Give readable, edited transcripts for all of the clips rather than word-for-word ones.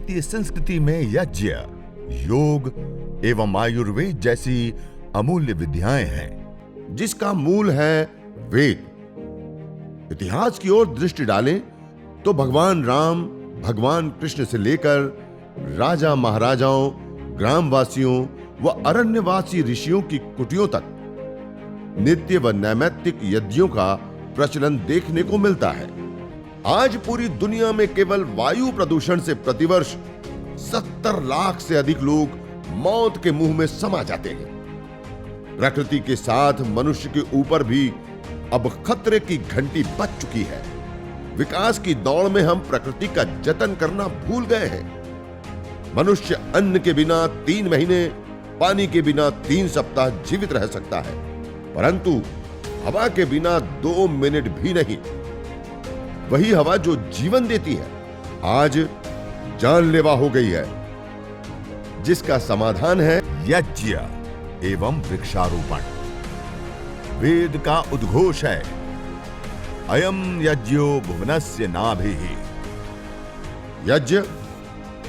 भारतीय संस्कृति में यज्ञ, योग एवं आयुर्वेद जैसी अमूल्य विद्याएं हैं, जिसका मूल है वेद। इतिहास की ओर दृष्टि डालें तो भगवान राम, भगवान कृष्ण से लेकर राजा महाराजाओं, ग्रामवासियों व अरण्यवासी ऋषियों की कुटियों तक नित्य व नैमित्तिक यज्ञों का प्रचलन देखने को मिलता है। आज पूरी दुनिया में केवल वायु प्रदूषण से प्रतिवर्ष 70 लाख से अधिक लोग मौत के मुंह में समा जाते हैं। प्रकृति के साथ मनुष्य के ऊपर भी अब खतरे की घंटी बज चुकी है। विकास की दौड़ में हम प्रकृति का जतन करना भूल गए हैं। मनुष्य अन्न के बिना 3 महीने, पानी के बिना 3 सप्ताह जीवित रह सकता है, परंतु हवा के बिना 2 मिनट भी नहीं। वही हवा जो जीवन देती है, आज जानलेवा हो गई है, जिसका समाधान है यज्ञ एवं वृक्षारोपण। वेद का उद्घोष है, अयं यज्ञो भुवनस्य नाभिः। यज्ञ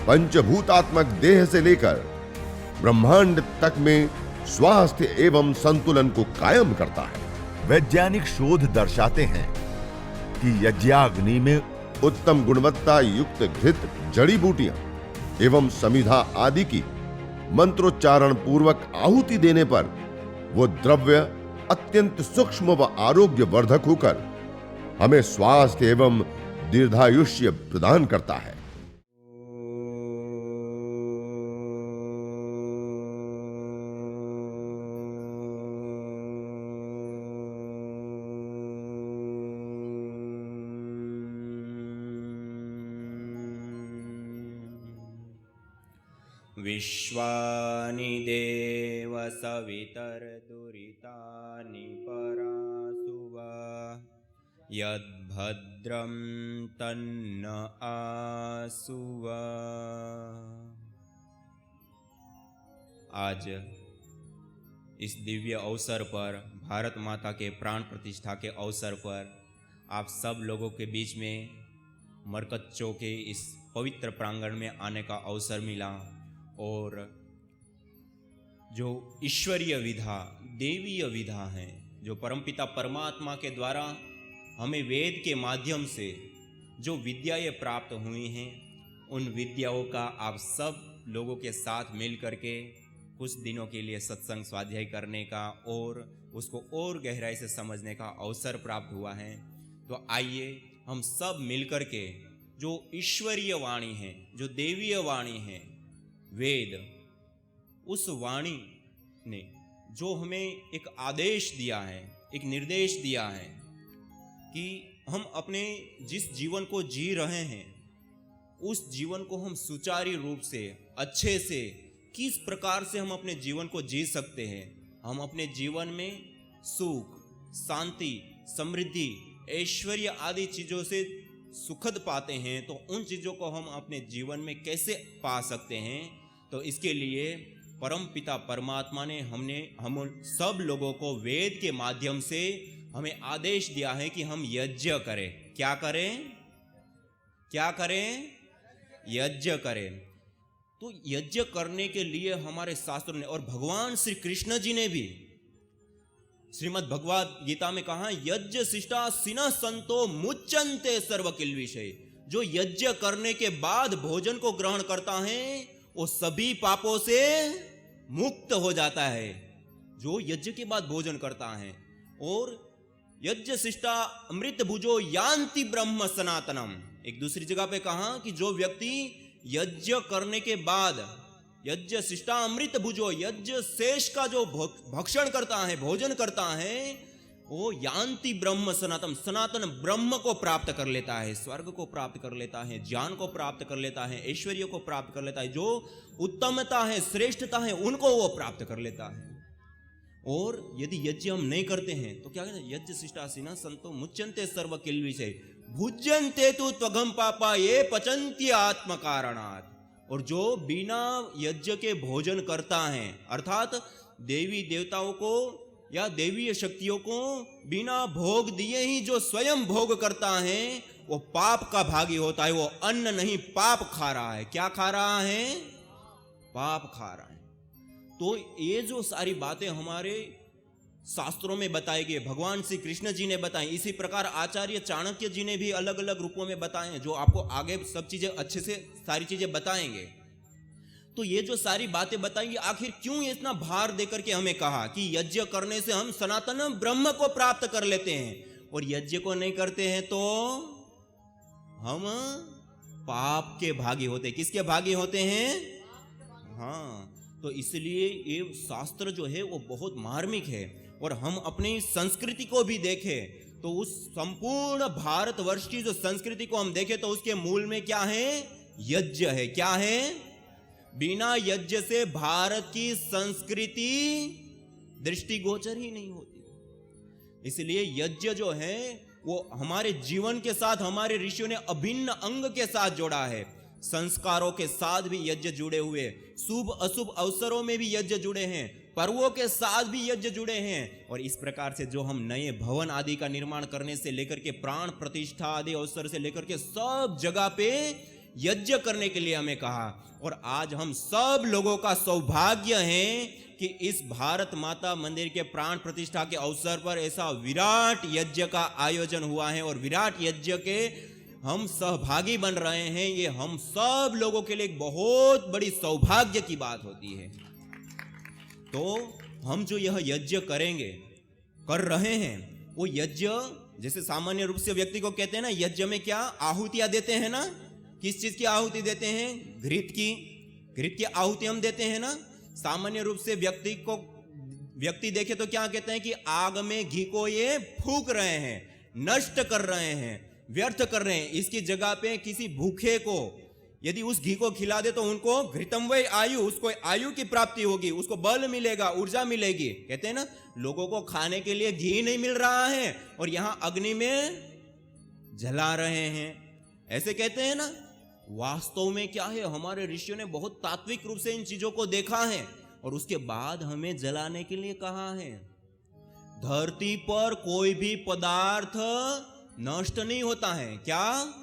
पंचभूतात्मक देह से लेकर ब्रह्मांड तक में स्वास्थ्य एवं संतुलन को कायम करता है। वैज्ञानिक शोध दर्शाते हैं कि यज्ञाग्नि में उत्तम गुणवत्ता युक्त घृत, जड़ी बूटियां एवं समिधा आदि की मंत्रोच्चारण पूर्वक आहुति देने पर वो द्रव्य अत्यंत सूक्ष्म व आरोग्य वर्धक होकर हमें स्वास्थ्य एवं दीर्घायुष्य प्रदान करता है। विश्वानि देव सवितर दुरितानि परासुव यद्भद्रं तन्न आसुव। आज इस दिव्य अवसर पर, भारत माता के प्राण प्रतिष्ठा के अवसर पर आप सब लोगों के बीच में मरकच्चों के इस पवित्र प्रांगण में आने का अवसर मिला और जो ईश्वरीय विधा, देवीय विधा है, जो परमपिता परमात्मा के द्वारा हमें वेद के माध्यम से जो विद्याएं प्राप्त हुई हैं, उन विद्याओं का आप सब लोगों के साथ मिल करके कुछ दिनों के लिए सत्संग स्वाध्याय करने का और उसको और गहराई से समझने का अवसर प्राप्त हुआ है। तो आइए हम सब मिल करके जो ईश्वरीय वाणी है, जो देवीय वाणी है, वेद, उस वाणी ने जो हमें एक आदेश दिया है, एक निर्देश दिया है कि हम अपने जिस जीवन को जी रहे हैं, उस जीवन को हम सुचारू रूप से, अच्छे से, किस प्रकार से हम अपने जीवन को जी सकते हैं। हम अपने जीवन में सुख, शांति, समृद्धि, ऐश्वर्य आदि चीज़ों से सुखद पाते हैं, तो उन चीज़ों को हम अपने जीवन में कैसे पा सकते हैं। तो इसके लिए परम पिता परमात्मा ने हम सब लोगों को वेद के माध्यम से हमें आदेश दिया है कि हम यज्ञ करें। क्या करें? क्या करें? यज्ञ करें। तो यज्ञ करने के लिए हमारे शास्त्रों ने और भगवान श्री कृष्ण जी ने भी श्रीमद् भगवद गीता में कहा, यज्ञ शिष्टा सिनः संतो मुच्यन्ते सर्व किल्बिषै। जो यज्ञ करने के बाद भोजन को ग्रहण करता है वो सभी पापों से मुक्त हो जाता है, जो यज्ञ के बाद भोजन करता है। और यज्ञ शिष्टा अमृत भुजो यान्ति ब्रह्म सनातनम। एक दूसरी जगह पे कहा कि जो व्यक्ति यज्ञ करने के बाद, यज्ञ शिष्टा अमृत भुजो, यज्ञ शेष का जो भक्षण करता है, भोजन करता है, वो यान्ति ब्रह्म सनातन, सनातन ब्रह्म को प्राप्त कर लेता है, स्वर्ग को प्राप्त कर लेता है, ज्ञान को प्राप्त कर लेता है, ऐश्वर्य को प्राप्त कर लेता है, जो उत्तमता है, श्रेष्ठता है, उनको वो प्राप्त कर लेता है। और यदि यज्ञ हम नहीं करते हैं तो क्या कहते हैं, यज्ञ शिष्टासिना संतो मुच्यन्ते सर्व किल्बिषै भुज्यन्ते तु त्वघं पापा ये पचन्ति आत्म कारणात्। और जो बिना यज्ञ के भोजन करता है, अर्थात देवी देवताओं को या देवीय शक्तियों को बिना भोग दिए ही जो स्वयं भोग करता है वो पाप का भागी होता है। वो अन्न नहीं पाप खा रहा है। क्या खा रहा है? पाप खा रहा है। तो ये जो सारी बातें हमारे शास्त्रों में बताई गई, भगवान श्री कृष्ण जी ने बताई, इसी प्रकार आचार्य चाणक्य जी ने भी अलग अलग रूपों में बताए हैं, जो आपको आगे सब चीजें अच्छे से सारी चीजें बताएंगे। तो ये जो सारी बातें बताएंगे, आखिर क्यों इतना भार देकर के हमें कहा कि यज्ञ करने से हम सनातन ब्रह्म को प्राप्त कर लेते हैं, और यज्ञ को नहीं करते हैं तो हम पाप के भागी होते। किसके भागी होते हैं? हाँ, तो इसलिए ये शास्त्र जो है वो बहुत मार्मिक है। और हम अपनी संस्कृति को भी देखें तो उस संपूर्ण भारतवर्ष की जो संस्कृति को हम देखें तो उसके मूल में क्या है? यज्ञ है। क्या है? बिना यज्ञ से भारत की संस्कृति दृष्टिगोचर ही नहीं होती। इसलिए यज्ञ जो है वो हमारे जीवन के साथ हमारे ऋषियों ने अभिन्न अंग के साथ जोड़ा है। संस्कारों के साथ भी यज्ञ जुड़े हुए, शुभ अशुभ अवसरों में भी यज्ञ जुड़े हैं, पर्वों के साथ भी यज्ञ जुड़े हैं। और इस प्रकार से जो हम नए भवन आदि का निर्माण करने से लेकर के प्राण प्रतिष्ठा आदि अवसर से लेकर के सब जगह पे यज्ञ करने के लिए हमें कहा। और आज हम सब लोगों का सौभाग्य है कि इस भारत माता मंदिर के प्राण प्रतिष्ठा के अवसर पर ऐसा विराट यज्ञ का आयोजन हुआ है और विराट यज्ञ के हम सहभागी बन रहे हैं। ये हम सब लोगों के लिए एक बहुत बड़ी सौभाग्य की बात होती है। तो हम जो यह यज्ञ करेंगे, कर रहे हैं, वो यज्ञ जैसे सामान्य रूप से व्यक्ति को कहते हैं ना, यज्ञ में क्या आहुतियां देते हैं ना। किस चीज की आहुति देते हैं? घृत की आहुति हम देते हैं ना। सामान्य रूप से व्यक्ति देखे तो क्या कहते हैं कि आग में घी को ये फूंक रहे हैं, नष्ट कर रहे हैं, व्यर्थ कर रहे हैं। इसकी जगह पे किसी भूखे को यदि उस घी को खिला दे तो उनको घृतम वै आयु, उसको आयु की प्राप्ति होगी, उसको बल मिलेगा, ऊर्जा मिलेगी। कहते हैं ना, लोगों को खाने के लिए घी नहीं मिल रहा है और यहां अग्नि में जला रहे हैं, ऐसे कहते हैं ना। वास्तव में क्या है, हमारे ऋषियों ने बहुत तात्विक रूप से इन चीजों को देखा है और उसके बाद हमें जलाने के लिए कहा है। धरती पर कोई भी पदार्थ नष्ट नहीं होता है। क्या?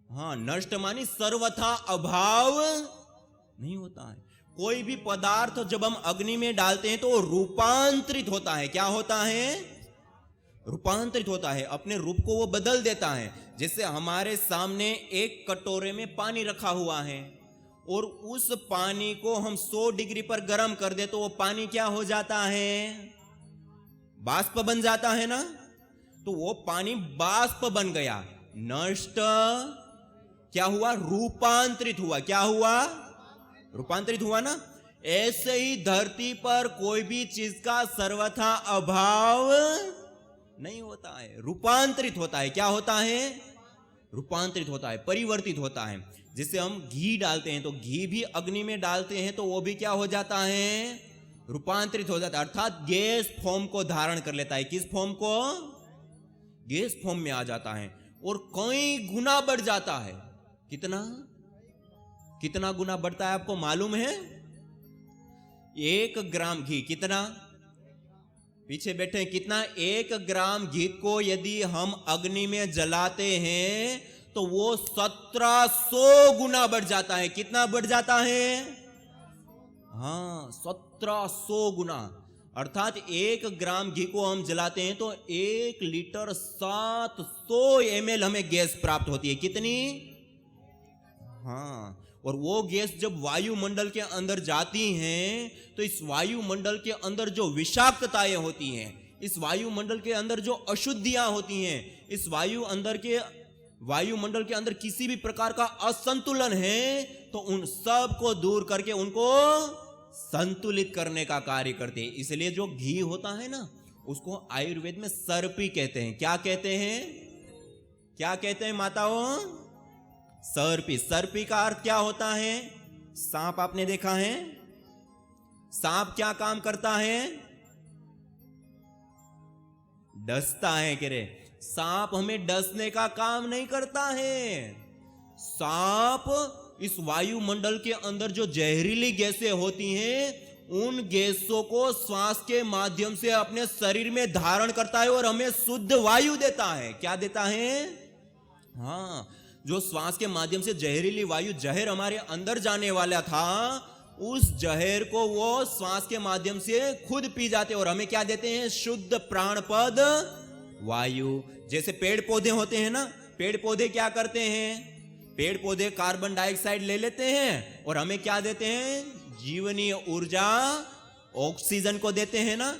हाँ, नष्ट मानी सर्वथा अभाव नहीं होता है। कोई भी पदार्थ जब हम अग्नि में डालते हैं तो वो रूपांतरित होता है। क्या होता है? रूपांतरित होता है, अपने रूप को वो बदल देता है। जैसे हमारे सामने एक कटोरे में पानी रखा हुआ है और उस पानी को हम 100 डिग्री पर गर्म कर दे तो वो पानी क्या हो जाता है? बाष्प बन जाता है ना। तो वो पानी बाष्प बन गया, नष्ट क्या हुआ? रूपांतरित हुआ। क्या हुआ? रूपांतरित हुआ ना। ऐसे ही धरती पर कोई भी चीज का सर्वथा अभाव नहीं होता है, रूपांतरित होता है। क्या होता है? रूपांतरित होता है, परिवर्तित होता है। जिससे हम घी डालते हैं तो घी भी अग्नि में डालते हैं तो वो भी क्या हो जाता है? रूपांतरित हो जाता है, अर्थात गैस फॉर्म को धारण कर लेता है। किस फॉर्म को? गैस फॉर्म में आ जाता है और कई गुना बढ़ जाता है। कितना गुना बढ़ता है आपको मालूम है? 1 ग्राम घी कितना? पीछे बैठे हैं, कितना? 1 ग्राम घी को यदि हम अग्नि में जलाते हैं तो वो 1700 गुना बढ़ जाता है। कितना बढ़ जाता है? हाँ, 1700 गुना। अर्थात 1 ग्राम घी को हम जलाते हैं तो 1 लीटर 700 ml हमें गैस प्राप्त होती है। कितनी? हाँ, और वो गैस जब वायुमंडल के अंदर जाती हैं तो इस वायुमंडल के अंदर जो विषाक्तताएं होती हैं, इस वायुमंडल के अंदर जो अशुद्धियां होती हैं, इस वायुमंडल के अंदर किसी भी प्रकार का असंतुलन है तो उन सब को दूर करके उनको संतुलित करने का कार्य करते हैं। इसलिए जो घी होता है ना, उसको आयुर्वेद में सर्पी कहते हैं। क्या कहते हैं? क्या कहते हैं माताओं? सर्पी। सर्पी का अर्थ क्या होता है? सांप आपने देखा है? सांप क्या काम करता है? डसता है। कह रहे सांप हमें डसने का काम नहीं करता है। सांप इस वायुमंडल के अंदर जो जहरीली गैसें होती हैं उन गैसों को श्वास के माध्यम से अपने शरीर में धारण करता है और हमें शुद्ध वायु देता है। क्या देता है? हाँ, जो श्वास के माध्यम से जहरीली वायु, जहर हमारे अंदर जाने वाला था, उस जहर को वो श्वास के माध्यम से खुद पी जाते और हमें क्या देते हैं? शुद्ध प्राणपद वायु। जैसे पेड़ पौधे होते हैं ना, पेड़ पौधे क्या करते हैं? पेड़ पौधे कार्बन डाइऑक्साइड ले लेते हैं और हमें क्या देते हैं? जीवनीय ऊर्जा, ऑक्सीजन को देते हैं ना।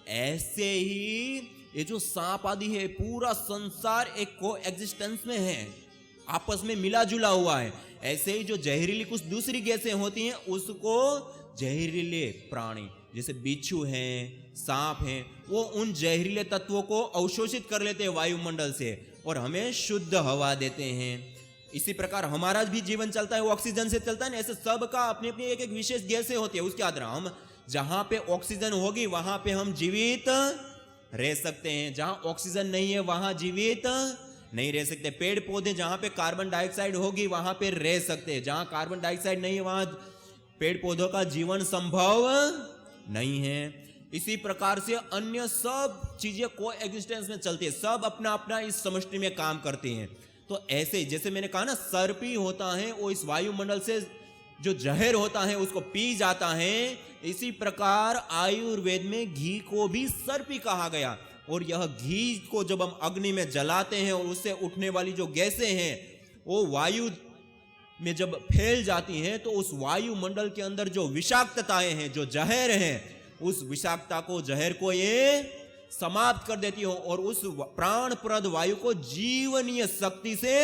ऐसे ही ये जो सांप आदि है, पूरा संसार एक को एग्जिस्टेंस में है, आपस में मिला जुला हुआ है। ऐसे ही जो जहरीली कुछ दूसरी गैसें होती हैं, उसको जहरीले प्राणी जैसे बिच्छू हैं, सांप हैं, वो उन जहरीले तत्वों को अवशोषित कर लेते हैं वायुमंडल से और हमें शुद्ध हवा देते हैं। इसी प्रकार हमारा भी जीवन चलता है, वो ऑक्सीजन से चलता है ना। ऐसे सबका अपनी अपनी एक एक विशेष गैसें होती है। उसके आधार हम जहां पे ऑक्सीजन होगी वहां पे हम जीवित रह सकते हैं, जहां ऑक्सीजन नहीं है वहां जीवित नहीं रह सकते। पेड़ पौधे जहां पे कार्बन डाइऑक्साइड होगी वहां पे रह सकते हैं, जहां कार्बन डाइऑक्साइड नहीं है वहां पेड़ पौधों का जीवन संभव नहीं है। इसी प्रकार से अन्य सब चीजें को एग्जिस्टेंस में चलती है, सब अपना अपना इस समष्टि में काम करती हैं। तो ऐसे जैसे मैंने कहा ना, सर्पी होता है वो इस वायुमंडल से जो जहर होता है उसको पी जाता है। इसी प्रकार आयुर्वेद में घी को भी सर्पी कहा गया। और यह घी को जब हम अग्नि में जलाते हैं और उससे उठने वाली जो गैसें हैं वो वायु में जब फैल जाती हैं, तो उस वायुमंडल के अंदर जो विषाक्तताएं हैं, जो जहर हैं, उस विषाक्तता को, जहर को ये समाप्त कर देती हो और उस प्राणप्रद वायु को जीवनीय शक्ति से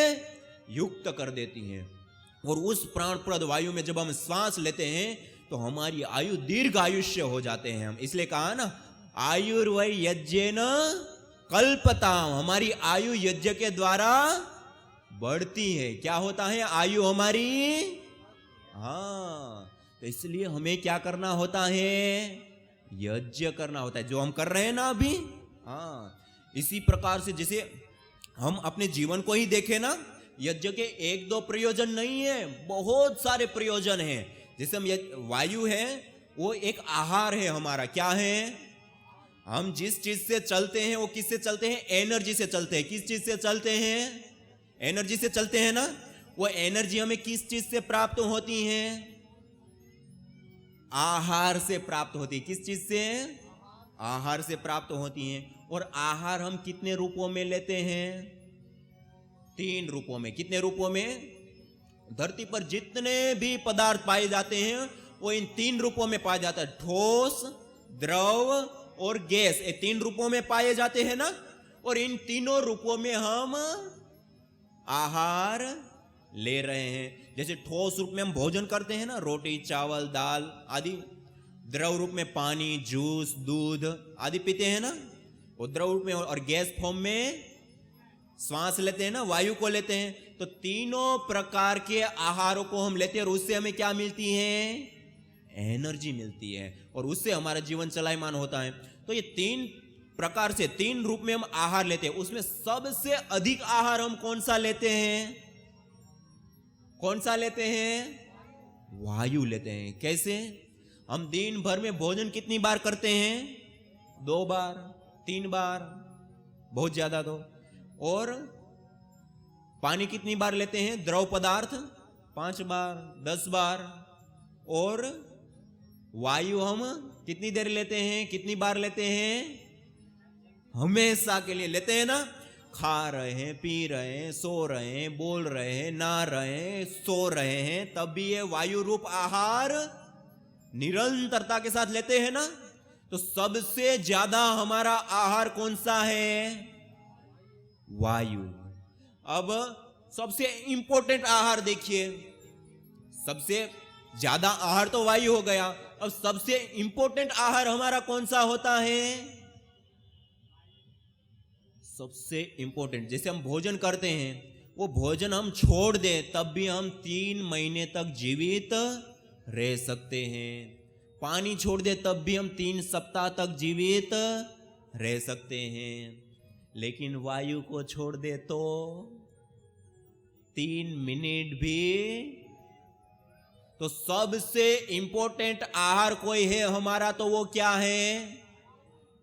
युक्त कर देती हैं। और उस प्राणप्रद वायु में जब हम श्वास लेते हैं तो हमारी आयु दीर्घ आयुष्य हो जाते हैं हम। इसलिए कहा ना, आयुर्वै यज्ञेन कल्पताम, हमारी आयु यज्ञ के द्वारा बढ़ती है। क्या होता है? आयु हमारी, हाँ। तो इसलिए हमें क्या करना होता है? यज्ञ करना होता है, जो हम कर रहे हैं ना अभी। हाँ, इसी प्रकार से जैसे हम अपने जीवन को ही देखें ना, यज्ञ के एक दो प्रयोजन नहीं है, बहुत सारे प्रयोजन हैं। जैसे हम वायु है वो एक आहार है हमारा। क्या है? हम जिस चीज से चलते हैं वो किससे चलते हैं? एनर्जी से चलते हैं। किस चीज से चलते हैं? एनर्जी से चलते हैं ना। वो एनर्जी हमें किस चीज से प्राप्त होती है? आहार से प्राप्त होती है। किस चीज से? आहार से प्राप्त होती है। और आहार हम कितने रूपों में लेते हैं? 3 रूपों में। कितने रूपों में? धरती पर जितने भी पदार्थ पाए जाते हैं वो इन 3 रूपों में पाया जाता है। ठोस, द्रव और गैस, ये 3 रूपों में पाए जाते हैं ना। और इन तीनों रूपों में हम आहार ले रहे हैं। जैसे ठोस रूप में हम भोजन करते हैं ना, रोटी, चावल, दाल आदि। द्रव रूप में पानी, जूस, दूध आदि पीते हैं ना, वो द्रव रूप में। और गैस फॉर्म में श्वास लेते हैं ना, वायु को लेते हैं। तो तीनों प्रकार के आहारों को हम लेते हैं और उससे हमें क्या मिलती है? एनर्जी मिलती है और उससे हमारा जीवन चलायमान होता है। तो ये 3 प्रकार से 3 रूप में हम आहार लेते हैं। उसमें सबसे अधिक आहार हम कौन सा लेते हैं? कौन सा लेते हैं? वायु लेते हैं। कैसे? हम दिन भर में भोजन कितनी बार करते हैं? 2 बार, 3 बार, बहुत ज्यादा तो। और पानी कितनी बार लेते हैं? द्रव पदार्थ 5 बार, 10 बार। और वायु हम कितनी देर लेते हैं? कितनी बार लेते हैं? हमेशा के लिए लेते हैं ना। खा रहे हैं, पी रहे हैं, सो रहे हैं, बोल रहे हैं, नहा रहे हैं, सो रहे हैं, तब भी ये वायु रूप आहार निरंतरता के साथ लेते हैं ना। तो सबसे ज्यादा हमारा आहार कौन सा है? वायु। अब सबसे इंपॉर्टेंट आहार देखिए, सबसे ज्यादा आहार तो वायु हो गया। अब सबसे इंपॉर्टेंट आहार हमारा कौन सा होता है? सबसे इंपॉर्टेंट, जैसे हम भोजन करते हैं, वो भोजन हम छोड़ दें तब भी हम 3 महीने तक जीवित रह सकते हैं। पानी छोड़ दे तब भी हम 3 सप्ताह तक जीवित रह सकते हैं। लेकिन वायु को छोड़ दे तो 3 मिनट भी। तो सबसे इंपॉर्टेंट आहार कोई है हमारा, तो वो क्या है?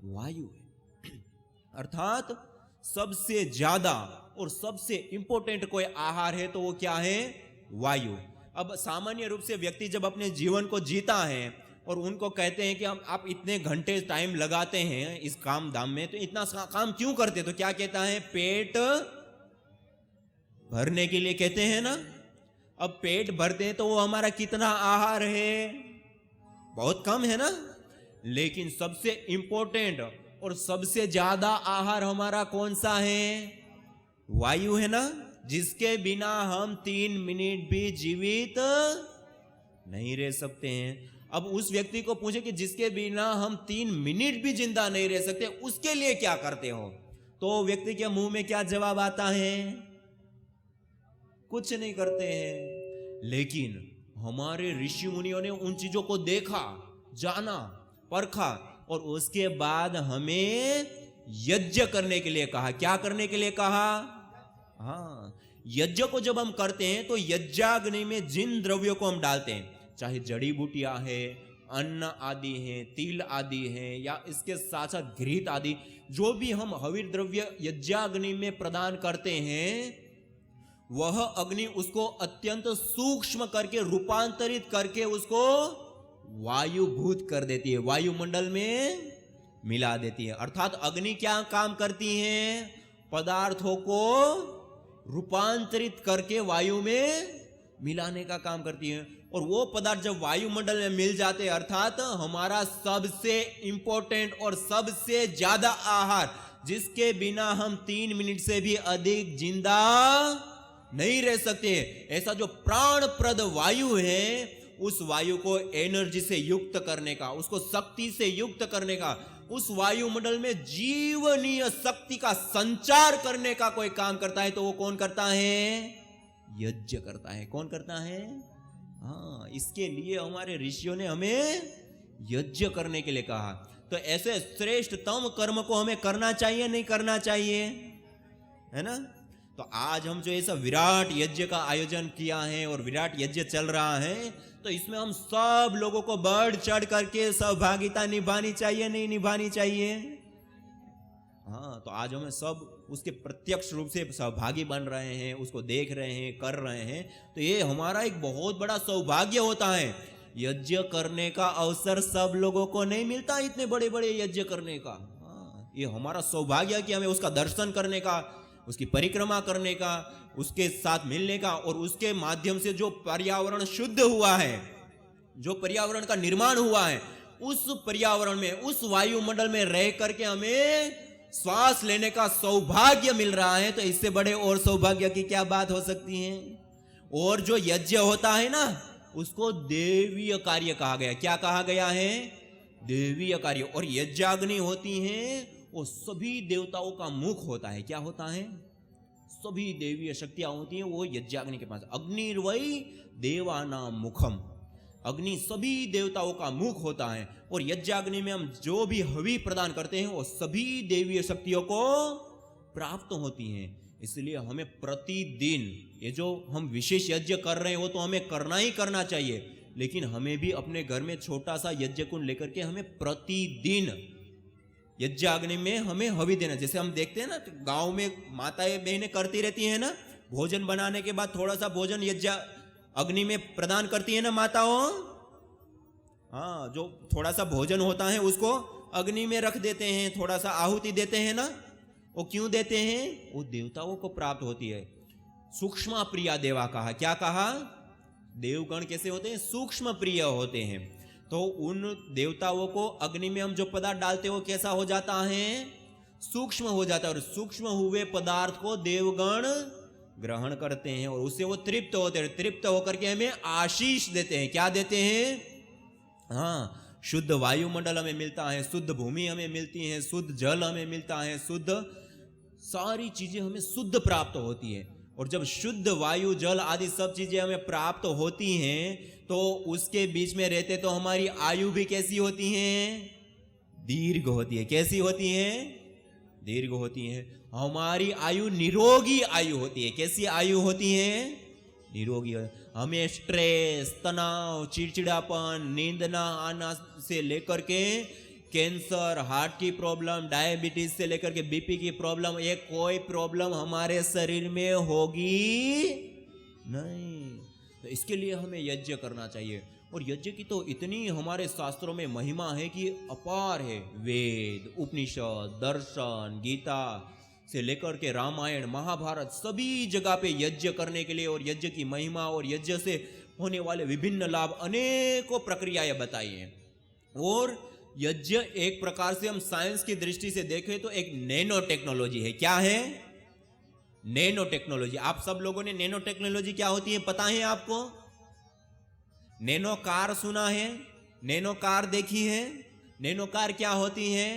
वायु है। अर्थात सबसे ज्यादा और सबसे इंपॉर्टेंट कोई आहार है तो वो क्या है? वायु। अब सामान्य रूप से व्यक्ति जब अपने जीवन को जीता है और उनको कहते हैं कि हम आप इतने घंटे टाइम लगाते हैं इस काम दाम में, तो इतना काम क्यों करते? तो क्या कहता है? पेट भरने के लिए कहते हैं ना। अब पेट भरते हैं तो वो हमारा कितना आहार है? बहुत कम है ना। लेकिन सबसे इंपॉर्टेंट और सबसे ज्यादा आहार हमारा कौन सा है? वायु है ना, जिसके बिना हम 3 मिनट भी जीवित नहीं रह सकते हैं। अब उस व्यक्ति को पूछे कि जिसके बिना हम 3 मिनट भी जिंदा नहीं रह सकते, उसके लिए क्या करते हो? तो व्यक्ति के मुंह में क्या जवाब आता है? कुछ नहीं करते हैं। लेकिन हमारे ऋषि मुनियों ने उन चीजों को देखा, जाना, परखा और उसके बाद हमें यज्ञ करने के लिए कहा। क्या करने के लिए कहा? हाँ, यज्ञ को जब हम करते हैं तो यज्ञाग्नि में जिन द्रव्यों को हम डालते हैं, चाहे जड़ी बूटियां है, अन्न आदि हैं, तिल आदि हैं, या इसके साथ साथ घृत आदि, जो भी हम हविर द्रव्य यज्ञाग्नि में प्रदान करते हैं, वह अग्नि उसको अत्यंत सूक्ष्म करके रूपांतरित करके उसको वायुभूत कर देती है, वायुमंडल में मिला देती है। अर्थात अग्नि क्या काम करती है? पदार्थों को रूपांतरित करके वायु में मिलाने का काम करती है। और वो पदार्थ जब वायुमंडल में मिल जाते हैं, अर्थात हमारा सबसे इंपॉर्टेंट और सबसे ज्यादा आहार, जिसके बिना हम 3 मिनट से भी अधिक जिंदा नहीं रह सकते, ऐसा जो प्राणप्रद वायु है, उस वायु को एनर्जी से युक्त करने का, उसको शक्ति से युक्त करने का, उस वायुमंडल में जीवनीय शक्ति का संचार करने का कोई काम करता है तो वो कौन करता है? यज्ञ करता है। कौन करता है? हाँ, इसके लिए हमारे ऋषियों ने हमें यज्ञ करने के लिए कहा। तो ऐसे श्रेष्ठतम कर्म को हमें करना चाहिए, नहीं करना चाहिए? है ना। तो आज हम जो ऐसा विराट यज्ञ का आयोजन किया है और विराट यज्ञ चल रहा है, तो इसमें हम सब लोगों को बढ़ चढ़ करके सहभागिता निभानी चाहिए, नहीं निभानी चाहिए? हाँ, तो आज हमें सब उसके प्रत्यक्ष रूप से सहभागी बन रहे हैं, उसको देख रहे हैं, कर रहे हैं, तो ये हमारा एक बहुत बड़ा सौभाग्य होता है। यज्ञ करने का अवसर सब लोगों को नहीं मिलता, इतने बड़े बड़े यज्ञ करने का। हाँ, ये हमारा सौभाग्य है कि हमें उसका दर्शन करने का, उसकी परिक्रमा करने का, उसके साथ मिलने का, और उसके माध्यम से जो पर्यावरण शुद्ध हुआ है, जो पर्यावरण का निर्माण हुआ है, उस पर्यावरण में, उस वायुमंडल में रह करके हमें श्वास लेने का सौभाग्य मिल रहा है। तो इससे बड़े और सौभाग्य की क्या बात हो सकती है? और जो यज्ञ होता है ना, उसको देवीय कार्य कहा गया। क्या कहा गया है? देवीय कार्य। और यज्ञाग्नि होती है, वो सभी देवताओं का मुख होता है। क्या होता है? सभी देवीय शक्तियां होती हैं वो यज्ञाग्नि के पास। अग्निर्वै देवानां मुखम, अग्नि सभी देवताओं का मुख होता है। और यज्ञाग्नि में हम जो भी हवि प्रदान करते हैं वो सभी देवीय शक्तियों को प्राप्त होती हैं। इसलिए हमें प्रतिदिन ये जो हम विशेष यज्ञ कर रहे हैं वो तो हमें करना ही करना चाहिए, लेकिन हमें भी अपने घर में छोटा सा यज्ञ कुंड लेकर के हमें प्रतिदिन यज्ञाग्नि में हमें हवि देना। जैसे हम देखते हैं ना, गांव में माताएं बहनें करती रहती हैं ना, भोजन बनाने के बाद थोड़ा सा भोजन यज्ञ अग्नि में प्रदान करती है ना माताओं। हाँ, जो थोड़ा सा भोजन होता है उसको अग्नि में रख देते हैं, थोड़ा सा आहुति देते हैं ना। वो क्यों देते हैं? वो देवताओं को प्राप्त होती है। सूक्ष्म प्रिया देवा कहा। क्या कहा? देवगण कैसे होते हैं? सूक्ष्म प्रिय होते हैं। तो उन देवताओं को अग्नि में हम जो पदार्थ डालते हैं वो कैसा हो जाता है? सूक्ष्म हो जाता है। और सूक्ष्म हुए पदार्थ को देवगण ग्रहण करते हैं और उससे वो तृप्त होते हैं। तृप्त होकर के हमें आशीष देते हैं। क्या देते हैं? हाँ, शुद्ध वायुमंडल हमें मिलता है, शुद्ध भूमि हमें मिलती है, शुद्ध जल हमें मिलता है, शुद्ध सारी चीजें हमें शुद्ध प्राप्त होती है। और जब शुद्ध वायु जल आदि सब चीजें हमें प्राप्त होती हैं, तो उसके बीच में रहते तो हमारी आयु भी कैसी होती है? दीर्घ होती है। कैसी होती है? दीर्घ होती है। हमारी आयु निरोगी आयु होती है। कैसी आयु होती है? निरोगी हमें स्ट्रेस, तनाव, चिड़चिड़ापन, नींद ना आना से लेकर के कैंसर, हार्ट की प्रॉब्लम, डायबिटीज से लेकर के बीपी की प्रॉब्लम, ये कोई प्रॉब्लम हमारे शरीर में होगी नहीं। तो इसके लिए हमें यज्ञ करना चाहिए। और यज्ञ की तो इतनी हमारे शास्त्रों में महिमा है कि अपार है। वेद, उपनिषद, दर्शन, गीता से लेकर के रामायण, महाभारत, सभी जगह पे यज्ञ करने के लिए और यज्ञ की महिमा और यज्ञ से होने वाले विभिन्न लाभ, अनेकों प्रक्रियाएं बताई हैं। और यज्ञ एक प्रकार से हम साइंस की दृष्टि से देखें तो एक नैनो टेक्नोलॉजी है। क्या है? Nano technology. आप सब लोगों ने नैनो टेक्नोलॉजी क्या होती है पता है आपको? नैनो कार सुना है? नैनो कार देखी है? नैनो कार क्या होती है?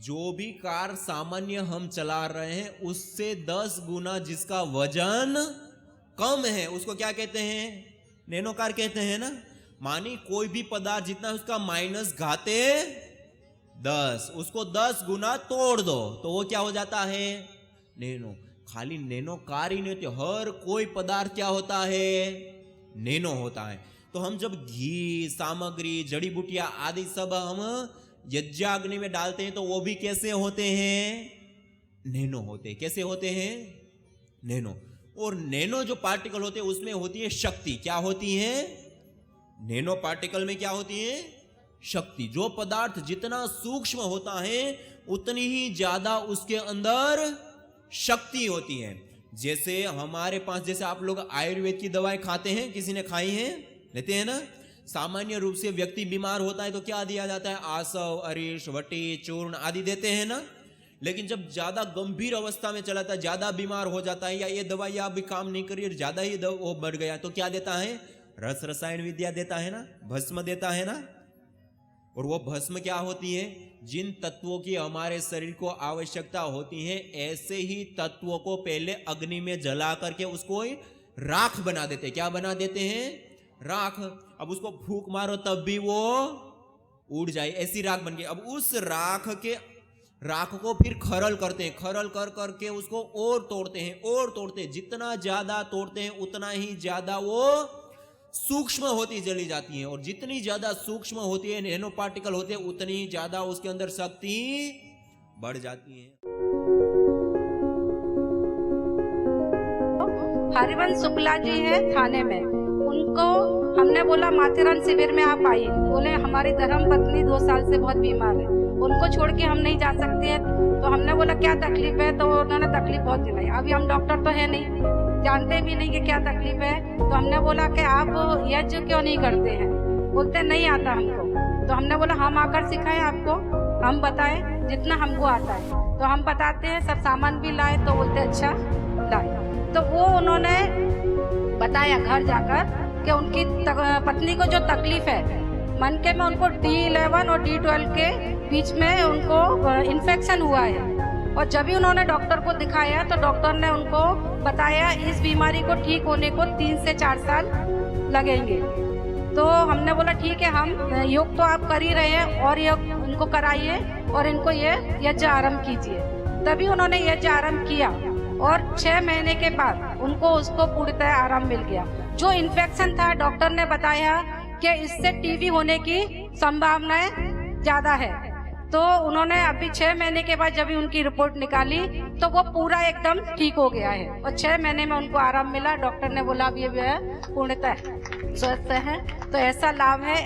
जो भी कार सामान्य हम चला रहे हैं उससे 10 गुना जिसका वजन कम है उसको क्या कहते हैं? नैनो कार कहते हैं ना। मानी कोई भी पदार्थ जितना उसका माइनस घाते 10, उसको 10 गुना तोड़ दो तो वो क्या हो जाता है? नैनो। खाली नैनो कार ही नहीं होती, हर कोई पदार्थ क्या होता है? नैनो होता है। तो हम जब घी, सामग्री, जड़ी बूटियां आदि सब हम यज्ञाग्नि में डालते हैं तो वो भी कैसे होते हैं? नैनो होते हैं। कैसे होते हैं? नैनो। और नैनो जो पार्टिकल होते हैं उसमें होती है शक्ति। क्या होती है? नैनो पार्टिकल में क्या होती है? शक्ति। जो पदार्थ जितना सूक्ष्म होता है उतनी ही ज्यादा उसके अंदर शक्ति होती है। जैसे हमारे पास, जैसे आप लोग आयुर्वेद की दवाएं खाते हैं, किसी ने खाई है? लेते हैं ना। सामान्य रूप से व्यक्ति बीमार होता है तो क्या दिया जाता है? आसव, अरिश, वटी, चूर्ण आदि देते हैं ना। लेकिन जब ज्यादा गंभीर अवस्था में चला था, ज्यादा बीमार हो जाता है या ये दवाई अब भी काम नहीं कर रही, ज्यादा ही वो बढ़ गया तो क्या देता है? रस रसायन विद्या देता है ना, भस्म देता है ना। और वो भस्म क्या होती है? जिन तत्वों की हमारे शरीर को आवश्यकता होती है ऐसे ही तत्वों को पहले अग्नि में जला करके उसको राख बना देते हैं। क्या बना देते हैं? राख। अब उसको फूंक मारो तब भी वो उड़ जाए, ऐसी राख बन गई। अब उस राख को फिर खरल करते हैं, खरल कर करके उसको और तोड़ते हैं, और तोड़ते हैं। जितना ज्यादा तोड़ते हैं उतना ही ज्यादा वो सूक्ष्म होती चली जाती है। और जितनी ज्यादा सूक्ष्म होती है, नैनो पार्टिकल होते हैं, उतनी ज्यादा उसके अंदर शक्ति बढ़ जाती है। हरिवंश शुक्ला जी है थाने में, उनको हमने बोला माथेरान शिविर में आप आइए। बोले हमारी धर्म पत्नी 2 साल से बहुत बीमार है, उनको छोड़ के हम नहीं जा सकते हैं। तो हमने बोला क्या तकलीफ है? तो उन्होंने तकलीफ बहुत दिलाई। अभी हम डॉक्टर तो है नहीं, जानते भी नहीं कि क्या तकलीफ है। तो हमने बोला कि आप यज्ञ क्यों नहीं करते हैं? बोलते नहीं आता हमको। तो हमने बोला हम आकर सिखाएं आपको, हम बताएं जितना हमको आता है। तो हम बताते हैं, सब सामान भी लाए। तो बोलते अच्छा लाए। तो वो उन्होंने बताया घर जाकर कि उनकी पत्नी को जो तकलीफ है मन के में, उनको D11 और D12 के बीच में उनको इन्फेक्शन हुआ है। और जब भी उन्होंने डॉक्टर को दिखाया तो डॉक्टर ने उनको बताया इस बीमारी को ठीक होने को 3 से 4 साल लगेंगे। तो हमने बोला ठीक है, हम योग तो आप कर ही रहे हैं और योग उनको कराइए और इनको ये यज्ञ आरंभ कीजिए। तभी उन्होंने यज्ञ आरंभ किया और 6 महीने के बाद उनको उसको पूर्णतः आराम मिल गया। जो इन्फेक्शन था डॉक्टर ने बताया कि इससे टीबी होने की संभावनाएं ज्यादा है। तो उन्होंने अभी 6 महीने के बाद जब उनकी रिपोर्ट निकाली तो वो पूरा एकदम ठीक हो गया है और 6 महीने में उनको आराम मिला। डॉक्टर ने बोला अब ये पूर्णतः स्वस्थ है। तो ऐसा लाभ है।